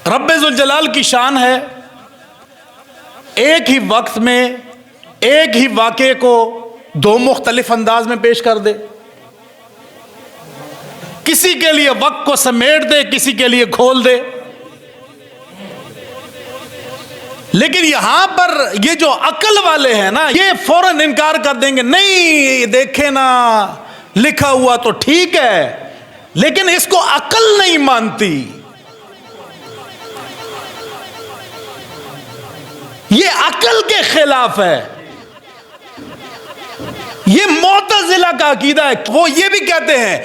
رب ذوالجلال کی شان ہے ایک ہی وقت میں ایک ہی واقعے کو دو مختلف انداز میں پیش کر دے، کسی کے لیے وقت کو سمیٹ دے، کسی کے لیے کھول دے۔ لیکن یہاں پر یہ جو عقل والے ہیں نا، یہ فوراً انکار کر دیں گے، نہیں دیکھے نا لکھا ہوا تو ٹھیک ہے، لیکن اس کو عقل نہیں مانتی۔ یہ عقل کے خلاف ہے، یہ معتزلہ کا عقیدہ ہے۔ وہ یہ بھی کہتے ہیں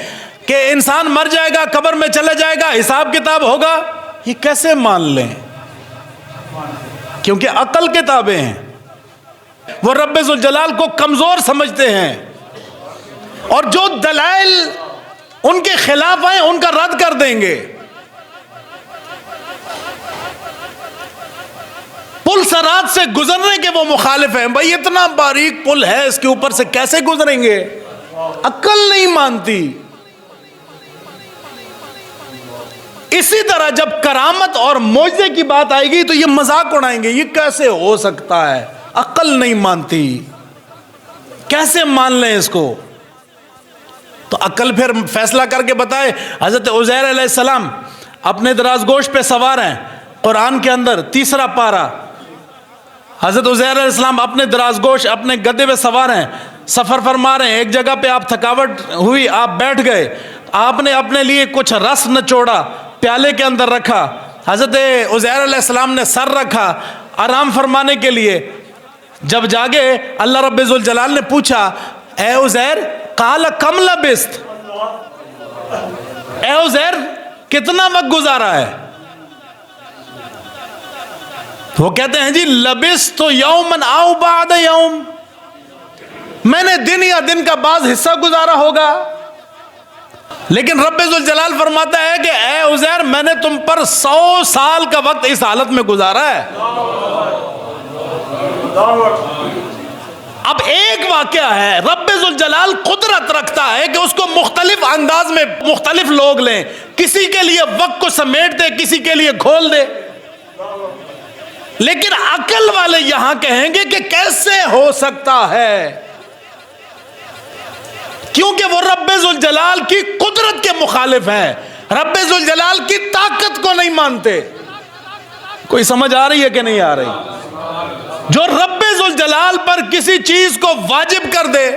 کہ انسان مر جائے گا، قبر میں چلا جائے گا، حساب کتاب ہوگا۔ یہ کیسے مان لیں؟ کیونکہ عقل کے تابع ہیں، وہ رب ذوالجلال کو کمزور سمجھتے ہیں، اور جو دلائل ان کے خلاف آئے ان کا رد کر دیں گے۔ پل صراط سے گزرنے کے وہ مخالف ہیں، بھائی اتنا باریک پل ہے، اس کے اوپر سے کیسے گزریں گے؟ عقل نہیں مانتی۔ اسی طرح جب کرامت اور معجزے کی بات آئے گی تو یہ مذاق اڑائیں گے، یہ کیسے ہو سکتا ہے؟ عقل نہیں مانتی، کیسے مان لیں اس کو؟ تو عقل پھر فیصلہ کر کے بتائے۔ حضرت عزیر علیہ السلام اپنے دراز گوش پہ سوار ہیں، قرآن کے اندر 3 پارہ، حضرت عزیر علیہ السلام اپنے دراز گوش اپنے گدے پہ سوار ہیں، سفر فرما رہے ہیں، ایک جگہ پہ آپ تھکاوٹ ہوئی، آپ بیٹھ گئے، آپ نے اپنے لیے کچھ رس نچوڑا، پیالے کے اندر رکھا، حضرت عزیر علیہ السلام نے سر رکھا آرام فرمانے کے لیے۔ جب جاگے اللہ رب ذوالجلال نے پوچھا، اے عزیر قال کم لبست، اے عزیر کتنا وقت گزارا ہے؟ وہ کہتے ہیں جی لبست یومن او بعد یوم، میں نے دن یا دن کا بعض حصہ گزارا ہوگا۔ لیکن رب ذوالجلال فرماتا ہے کہ اے عزیر میں نے تم پر 100 سال کا وقت اس حالت میں گزارا ہے۔ اب ایک واقعہ ہے، رب ذوالجلال قدرت رکھتا ہے کہ اس کو مختلف انداز میں مختلف لوگ لیں، کسی کے لیے وقت کو سمیٹ دے، کسی کے لیے کھول دے۔ لیکن عقل والے یہاں کہیں گے کہ کیسے ہو سکتا ہے؟ کیونکہ وہ رب ذوالجلال کی قدرت کے مخالف ہیں، رب ذوالجلال کی طاقت کو نہیں مانتے۔ کوئی سمجھ آ رہی ہے کہ نہیں آ رہی؟ جو رب ذوالجلال پر کسی چیز کو واجب کر دے،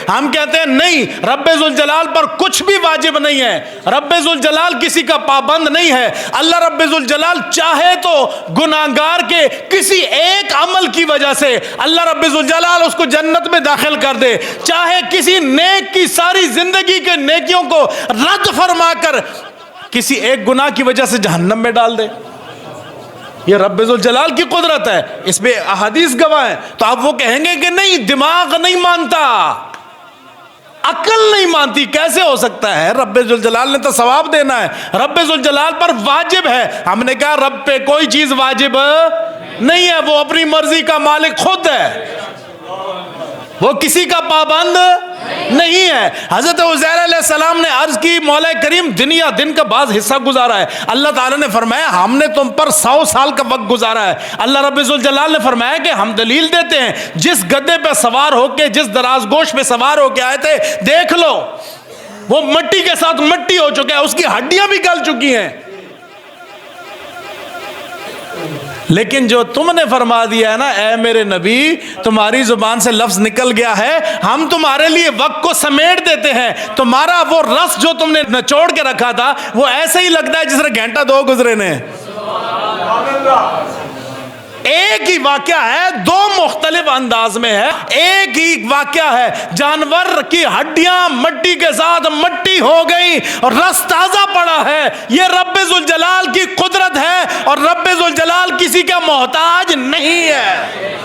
ہم کہتے ہیں نہیں، رب ذوالجلال پر کچھ بھی واجب نہیں ہے، رب ذوالجلال کسی کا پابند نہیں ہے۔ اللہ رب ذوالجلال چاہے تو گناہگار کے کسی ایک عمل کی وجہ سے اللہ رب ذوالجلال اس کو جنت میں داخل کر دے، چاہے کسی نیک کی ساری زندگی کے نیکیوں کو رد فرما کر کسی ایک گناہ کی وجہ سے جہنم میں ڈال دے۔ یہ رب ذوالجلال کی قدرت ہے، اس پہ احادیث گواہ ہیں۔ تو آپ وہ کہیں گے کہ نہیں، دماغ نہیں مانتا، عقل نہیں مانتی، کیسے ہو سکتا ہے؟ رب ذوالجلال نے تو ثواب دینا ہے، رب ذوالجلال پر واجب ہے۔ ہم نے کہا رب پہ کوئی چیز واجب نہیں ہے، وہ اپنی مرضی کا مالک خود ہے، وہ کسی کا پابند نہیں ہے۔ حضرت عزیر علیہ السلام نے عرض کی مولا کریم دن یا دن کا بعض حصہ گزارا ہے۔ اللہ تعالیٰ نے فرمایا ہم نے تم پر 100 سال کا وقت گزارا ہے۔ اللہ رب ذوالجلال نے فرمایا کہ ہم دلیل دیتے ہیں، جس گدے پہ سوار ہو کے، جس دراز گوش پہ سوار ہو کے آئے تھے، دیکھ لو وہ مٹی کے ساتھ مٹی ہو چکا ہے، اس کی ہڈیاں بھی گل چکی ہیں۔ لیکن جو تم نے فرما دیا ہے نا، اے میرے نبی تمہاری زبان سے لفظ نکل گیا ہے، ہم تمہارے لیے وقت کو سمیٹ دیتے ہیں، تمہارا وہ رس جو تم نے نچوڑ کے رکھا تھا وہ ایسے ہی لگتا ہے جس طرح گھنٹہ 2 گزرے نے۔ ایک ہی واقعہ ہے، 2 مختلف انداز میں ہے۔ ایک ہی واقعہ ہے، جانور کی ہڈیاں مٹی کے ساتھ مٹی ہو گئی اور رس تازہ پڑا ہے۔ یہ رب ذوالجلال کی قدرت ہے، اور رب ذوالجلال کسی کا محتاج نہیں ہے۔